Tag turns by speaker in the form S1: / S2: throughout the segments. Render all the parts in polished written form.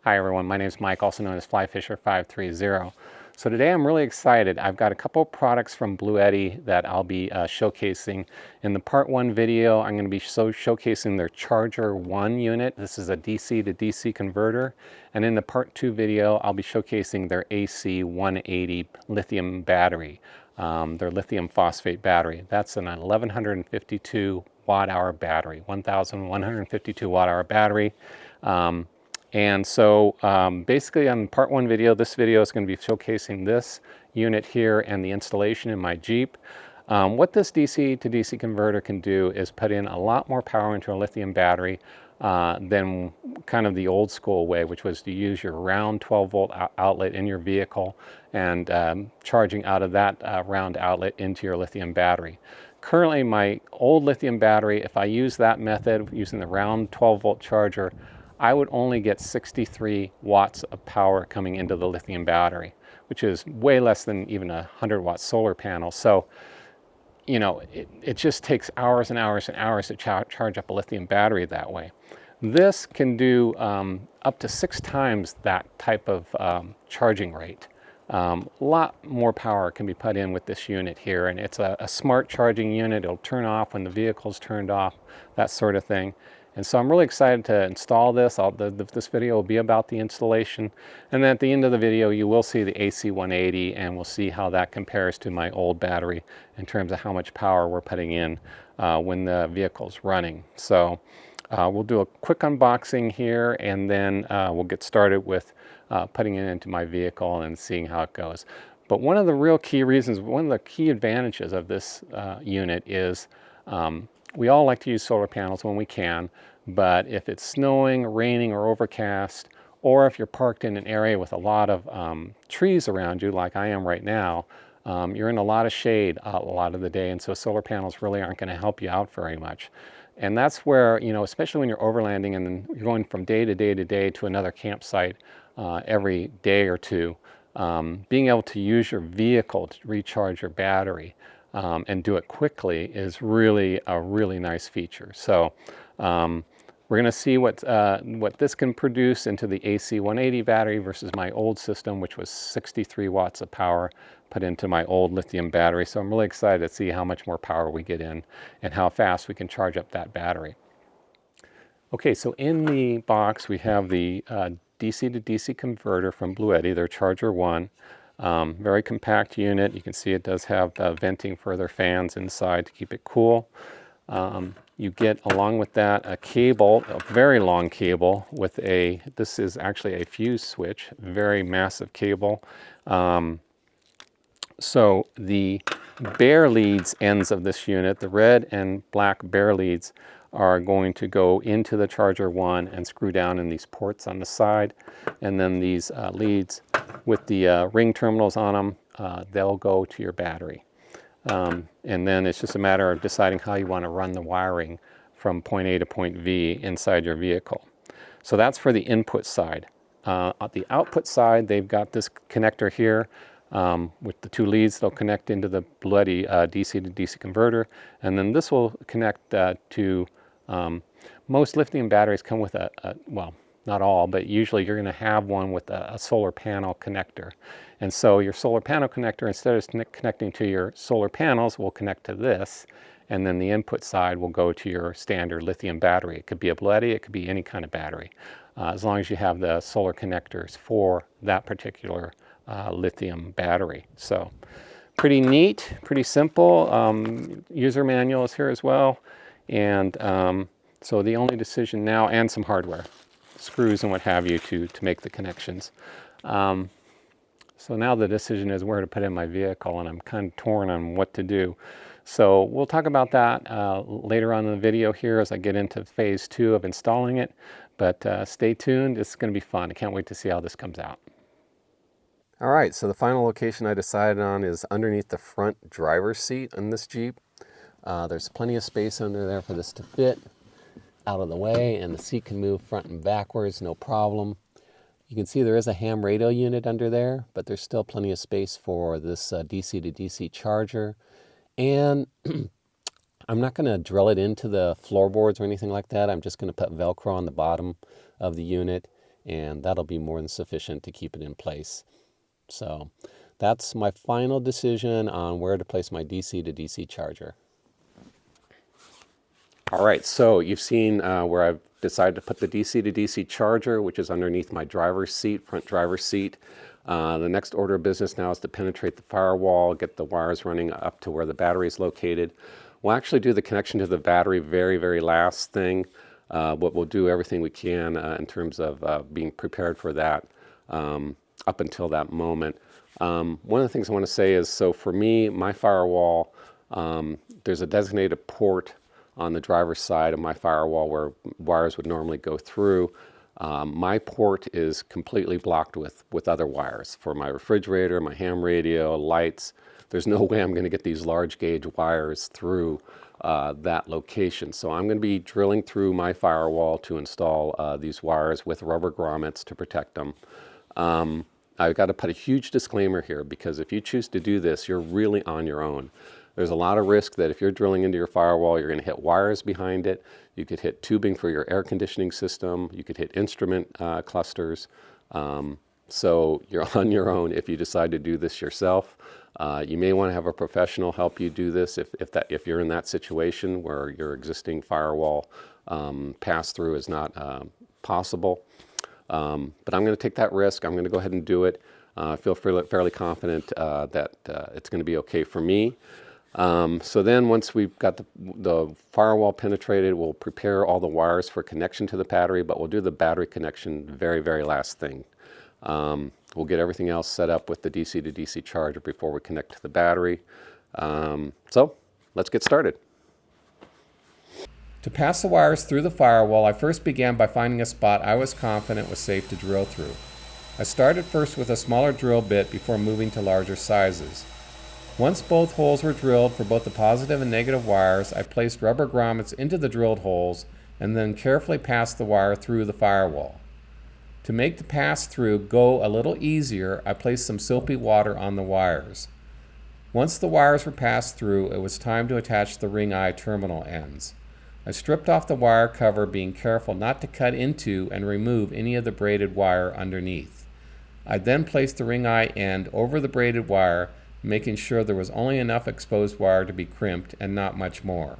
S1: Hi everyone, my name is Mike, also known as FlyFisher530. So today I'm really excited. I've got a couple products from BLUETTI that I'll be showcasing. In the part 1 video, I'm going to be showcasing their Charger 1 unit. This is a DC to DC converter. And in the part 2 video, I'll be showcasing their AC 180 lithium battery, their lithium phosphate battery. That's an 1152 watt hour battery, 1152 watt hour battery. And so basically on part 1 video, this video is going to be showcasing this unit here and the installation in my Jeep. What this DC to DC converter can do is put in a lot more power into a lithium battery than kind of the old school way, which was to use your round 12 volt outlet in your vehicle and charging out of that round outlet into your lithium battery. Currently, my old lithium battery, if I use that method using the round 12 volt charger, I would only get 63 watts of power coming into the lithium battery, which is way less than even a 100-watt solar panel. So, you know, it just takes hours and hours and hours to charge up a lithium battery that way. This can do up to 6 times that type of charging rate. A lot more power can be put in with this unit here, and it's a smart charging unit. It'll turn off when the vehicle's turned off, that sort of thing. And so I'm really excited to install this. This video will be about the installation. And then at the end of the video, you will see the AC 180, and we'll see how that compares to my old battery in terms of how much power we're putting in when the vehicle's running. So we'll do a quick unboxing here, and then we'll get started with putting it into my vehicle and seeing how it goes. But one of the real key reasons, one of the key advantages of this unit is we all like to use solar panels when we can, but if it's snowing, raining, or overcast, or if you're parked in an area with a lot of trees around you, like I am right now, you're in a lot of shade a lot of the day, and so solar panels really aren't going to help you out very much. And that's where, you know, especially when you're overlanding and you're going from day to day to day to another campsite every day or two, being able to use your vehicle to recharge your battery and do it quickly is really a really nice feature. So we're going to see what this can produce into the AC 180 battery versus my old system, which was 63 watts of power put into my old lithium battery. So I'm really excited to see how much more power we get in and how fast we can charge up that battery. Okay, so in the box we have the DC to DC converter from BLUETTI, their Charger 1. Very compact unit. You can see it does have venting for their fans inside to keep it cool. You get along with that a cable, a very long cable with this is actually a fuse switch, very massive cable. So the bare leads ends of this unit, the red and black bare leads, are going to go into the Charger 1 and screw down in these ports on the side. And then these leads with the ring terminals on them, they'll go to your battery. And then it's just a matter of deciding how you want to run the wiring from point A to point V inside your vehicle. So that's for the input side. On the output side, they've got this connector here with the 2 leads. They'll connect into the BLUETTI DC to DC converter, and then this will connect to most lithium batteries come with well, not all, but usually you're going to have one with a solar panel connector. And so your solar panel connector, instead of connecting to your solar panels, will connect to this, and then the input side will go to your standard lithium battery. It could be a BLUETTI, it could be any kind of battery, as long as you have the solar connectors for that particular lithium battery. So pretty neat, pretty simple. User manual is here as well. And so the only decision now, and some hardware, screws and what have you to make the connections. So now the decision is where to put in my vehicle, and I'm kind of torn on what to do. So we'll talk about that later on in the video here as I get into phase 2 of installing it. But stay tuned, it's going to be fun. I can't wait to see how this comes out. All right, so the final location I decided on is underneath the front driver's seat in this Jeep. There's plenty of space under there for this to fit out of the way, and the seat can move front and backwards, no problem. You can see there is a ham radio unit under there, but there's still plenty of space for this DC to DC charger. And I'm not going to drill it into the floorboards or anything like that. I'm just going to put Velcro on the bottom of the unit and that'll be more than sufficient to keep it in place. So that's my final decision on where to place my DC to DC charger. All right, so you've seen where I've decided to put the DC to DC charger, which is underneath my driver's seat, front driver's seat. The next order of business now is to penetrate the firewall, get the wires running up to where the battery is located. We'll actually do the connection to the battery very last thing. But we'll do everything we can in terms of being prepared for that up until that moment. One of the things I want to say is, so for me, my firewall, there's a designated port on the driver's side of my firewall where wires would normally go through. My port is completely blocked with other wires for my refrigerator, my ham radio, lights. There's no way I'm going to get these large gauge wires through that location. So I'm going to be drilling through my firewall to install these wires with rubber grommets to protect them. I've got to put a huge disclaimer here, because if you choose to do this, you're really on your own. There's a lot of risk that if you're drilling into your firewall, you're going to hit wires behind it. You could hit tubing for your air conditioning system. You could hit instrument clusters. So you're on your own if you decide to do this yourself. You may want to have a professional help you do this if you're in that situation where your existing firewall pass-through is not possible. But I'm going to take that risk. I'm going to go ahead and do it. I feel fairly confident that it's going to be okay for me. So then once we've got the firewall penetrated, we'll prepare all the wires for connection to the battery, but we'll do the battery connection very last thing. We'll get everything else set up with the DC to DC charger before we connect to the battery. So let's get started. To pass the wires through the firewall, I first began by finding a spot I was confident was safe to drill through. I started first with a smaller drill bit before moving to larger sizes. Once both holes were drilled for both the positive and negative wires, I placed rubber grommets into the drilled holes and then carefully passed the wire through the firewall. To make the pass-through go a little easier, I placed some soapy water on the wires. Once the wires were passed through, it was time to attach the ring eye terminal ends. I stripped off the wire cover, being careful not to cut into and remove any of the braided wire underneath. I then placed the ring eye end over the braided wire, making sure there was only enough exposed wire to be crimped and not much more.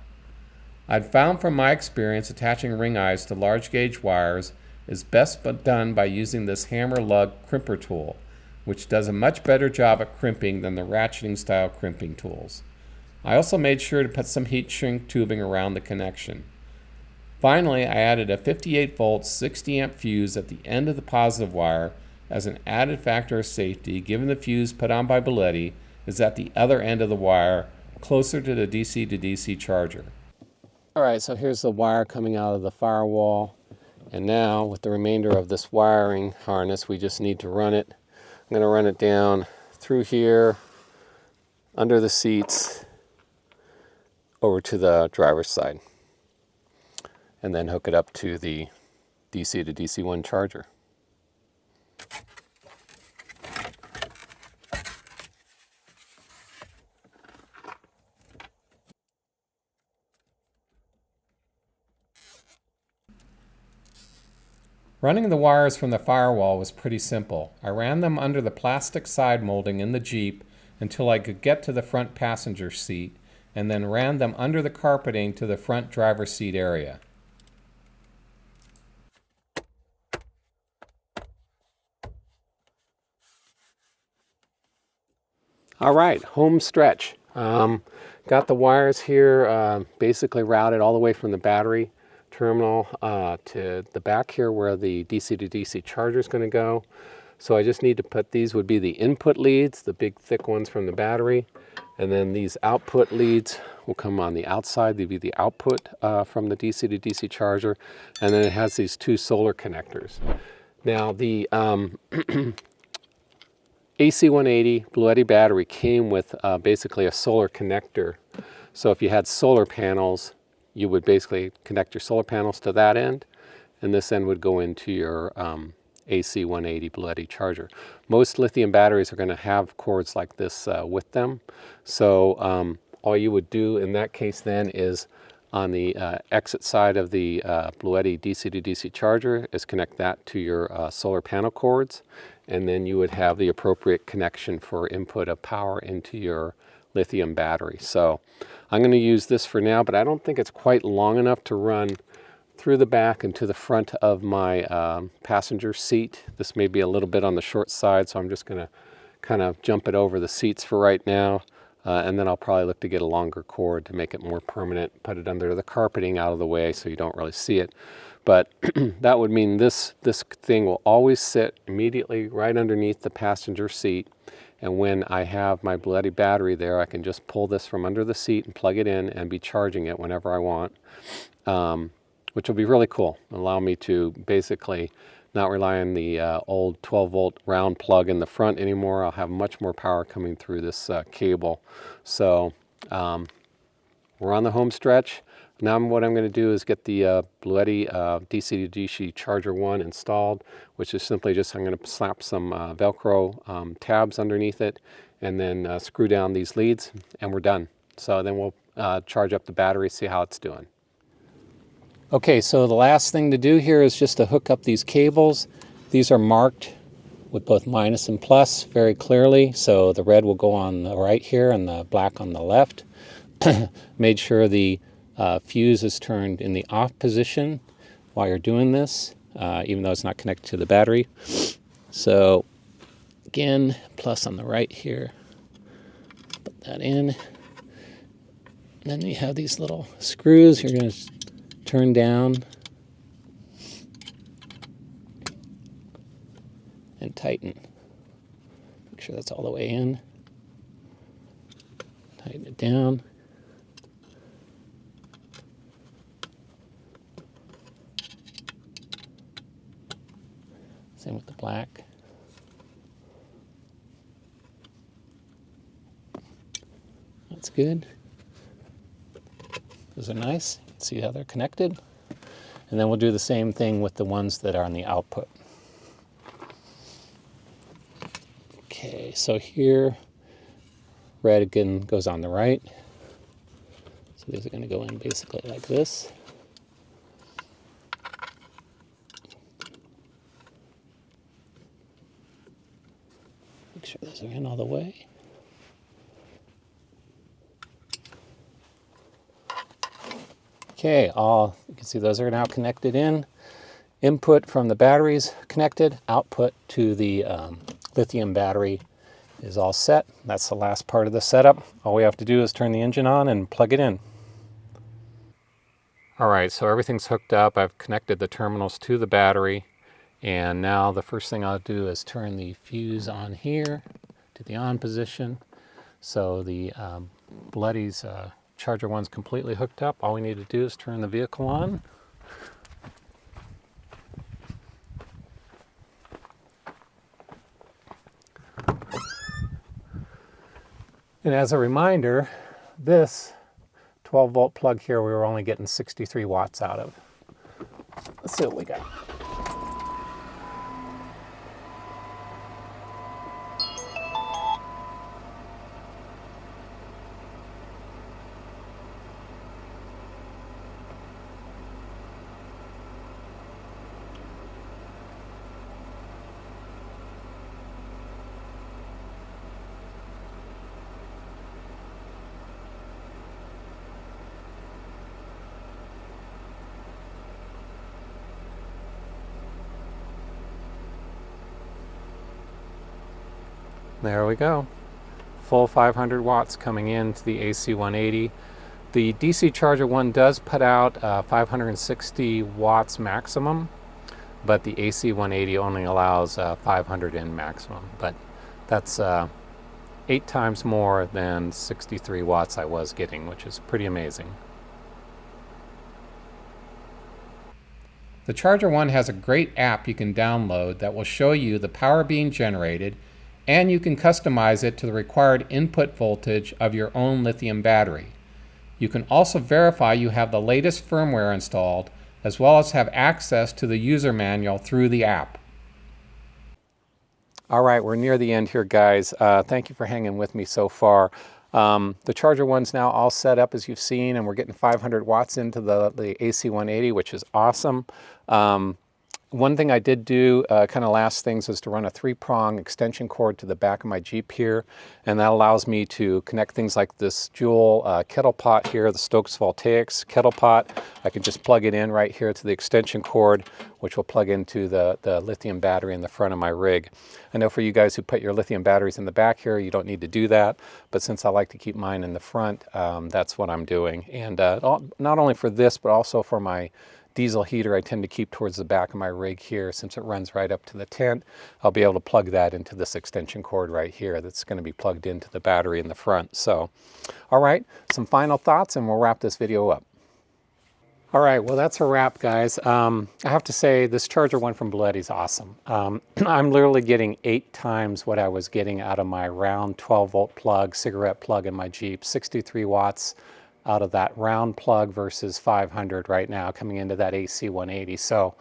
S1: I'd found from my experience attaching ring eyes to large gauge wires is best done by using this hammer lug crimper tool, which does a much better job at crimping than the ratcheting style crimping tools. I also made sure to put some heat shrink tubing around the connection. Finally, I added a 58 volt 60 amp fuse at the end of the positive wire as an added factor of safety, given the fuse put on by BLUETTI is at the other end of the wire, closer to the DC to DC charger. All right, so here's the wire coming out of the firewall. And now, with the remainder of this wiring harness, we just need to run it. I'm going to run it down through here, under the seats, over to the driver's side, and then hook it up to the DC to DC1 charger. Running the wires from the firewall was pretty simple. I ran them under the plastic side molding in the Jeep until I could get to the front passenger seat, and then ran them under the carpeting to the front driver's seat area. All right, home stretch. Got the wires here basically routed all the way from the battery terminal to the back here where the DC to DC charger is going to go. So I just need to put, these would be the input leads, the big thick ones from the battery, and then these output leads will come on the outside. They'd be the output from the DC to DC charger, and then it has these two solar connectors. Now the AC180 BLUETTI battery came with basically a solar connector. So if you had solar panels, you would basically connect your solar panels to that end, and this end would go into your AC180 BLUETTI charger. Most lithium batteries are going to have cords like this with them. So all you would do in that case then is on the exit side of the BLUETTI DC to DC charger is connect that to your solar panel cords, and then you would have the appropriate connection for input of power into your lithium battery. So I'm going to use this for now, but I don't think it's quite long enough to run through the back and to the front of my passenger seat. This may be a little bit on the short side, so I'm just going to kind of jump it over the seats for right now. And then I'll probably look to get a longer cord to make it more permanent, put it under the carpeting out of the way so you don't really see it. But that would mean this thing will always sit immediately right underneath the passenger seat. And when I have my BLUETTI battery there, I can just pull this from under the seat and plug it in and be charging it whenever I want, which will be really cool. Allow me to basically not rely on the old 12-volt round plug in the front anymore. I'll have much more power coming through this cable. So we're on the home stretch. Now what I'm going to do is get the BLUETTI DC to DC Charger 1 installed, which is simply just I'm going to slap some Velcro tabs underneath it and then screw down these leads, and we're done. So then we'll charge up the battery, see how it's doing. Okay, so the last thing to do here is just to hook up these cables. These are marked with both minus and plus very clearly. So the red will go on the right here and the black on the left. Made sure the fuse is turned in the off position while you're doing this, even though it's not connected to the battery. So again, plus on the right here. Put that in. And then you have these little screws you're going to turn down and tighten. Make sure that's all the way in. Tighten it down. Same with the black. That's good. Those are nice. See how they're connected? And then we'll do the same thing with the ones that are on the output. Okay, so here, red again goes on the right. So these are going to go in basically like this. Make sure those are in all the way. Okay, you can see those are now connected in. Input from the batteries connected, output to the lithium battery is all set. That's the last part of the setup. All we have to do is turn the engine on and plug it in. All right, so everything's hooked up. I've connected the terminals to the battery. And now the first thing I'll do is turn the fuse on here to the on position. So the BLUETTI's Charger 1's completely hooked up. All we need to do is turn the vehicle on. And as a reminder, this 12-volt plug here, we were only getting 63 watts out of. Let's see what we got. There we go. Full 500 watts coming into the AC 180. The DC Charger 1 does put out 560 watts maximum, but the AC 180 only allows 500 in maximum. But that's 8 times more than 63 watts I was getting, which is pretty amazing. The Charger 1 has a great app you can download that will show you the power being generated, and you can customize it to the required input voltage of your own lithium battery. You can also verify you have the latest firmware installed, as well as have access to the user manual through the app. All right, we're near the end here, guys. Thank you for hanging with me so far. The Charger one's now all set up as you've seen, and we're getting 500 watts into the AC 180, which is awesome. One thing I did do, kind of last things, is to run a 3-prong extension cord to the back of my Jeep here, and that allows me to connect things like this Joule kettle pot here, the Stokes Voltaics kettle pot. I can just plug it in right here to the extension cord, which will plug into the lithium battery in the front of my rig. I know for you guys who put your lithium batteries in the back here, you don't need to do that, but since I like to keep mine in the front, that's what I'm doing. And not only for this, but also for my diesel heater, I tend to keep towards the back of my rig here. Since it runs right up to the tent, I'll be able to plug that into this extension cord right here that's going to be plugged into the battery in the front. So, all right, some final thoughts and we'll wrap this video up. All right, well, that's a wrap, guys. I have to say this Charger one from BLUETTI is awesome. I'm literally getting 8 times what I was getting out of my round 12-volt plug, cigarette plug in my Jeep, 63 watts out of that round plug versus 500 right now coming into that AC 180. So,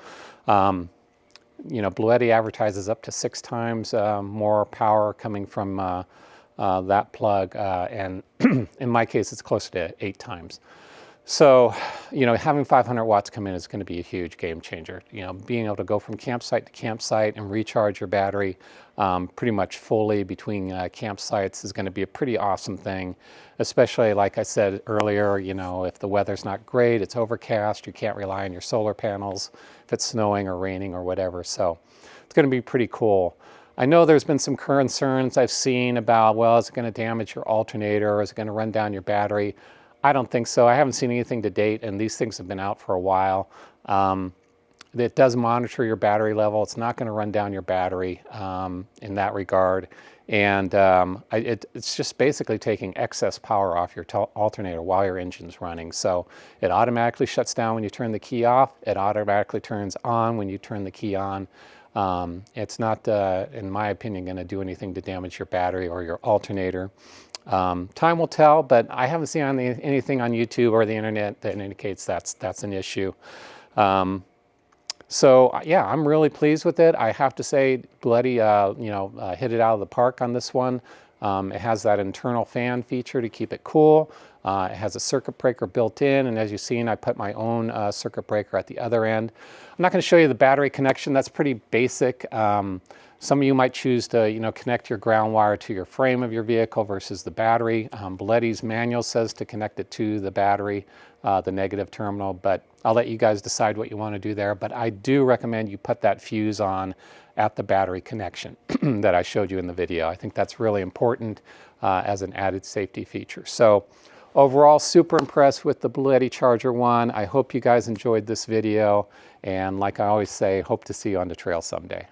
S1: you know, BLUETTI advertises up to 6 times more power coming from that plug, and in my case, it's closer to 8 times. So, you know, having 500 watts come in is going to be a huge game changer. You know, being able to go from campsite to campsite and recharge your battery pretty much fully between campsites is going to be a pretty awesome thing, especially like I said earlier, you know, if the weather's not great, it's overcast, you can't rely on your solar panels, if it's snowing or raining or whatever. So it's going to be pretty cool. I know there's been some concerns I've seen about, well, is it going to damage your alternator, or is it going to run down your battery? I don't think so. I haven't seen anything to date, and these things have been out for a while. It does monitor your battery level. It's not going to run down your battery in that regard. And it's just basically taking excess power off your alternator while your engine's running. So it automatically shuts down when you turn the key off. It automatically turns on when you turn the key on. It's not, in my opinion, going to do anything to damage your battery or your alternator. Time will tell, but I haven't seen anything on YouTube or the internet that indicates that's an issue. So yeah, I'm really pleased with it. I have to say, BLUETTI, you know, hit it out of the park on this one. It has that internal fan feature to keep it cool. It has a circuit breaker built in, and as you've seen, I put my own circuit breaker at the other end. I'm not going to show you the battery connection. That's pretty basic. Some of you might choose to, you know, connect your ground wire to your frame of your vehicle versus the battery. BLUETTI's manual says to connect it to the battery, the negative terminal, but I'll let you guys decide what you want to do there. But I do recommend you put that fuse on at the battery connection that I showed you in the video. I think that's really important as an added safety feature. So overall, super impressed with the BLUETTI Charger one. I hope you guys enjoyed this video, and like I always say, hope to see you on the trail someday.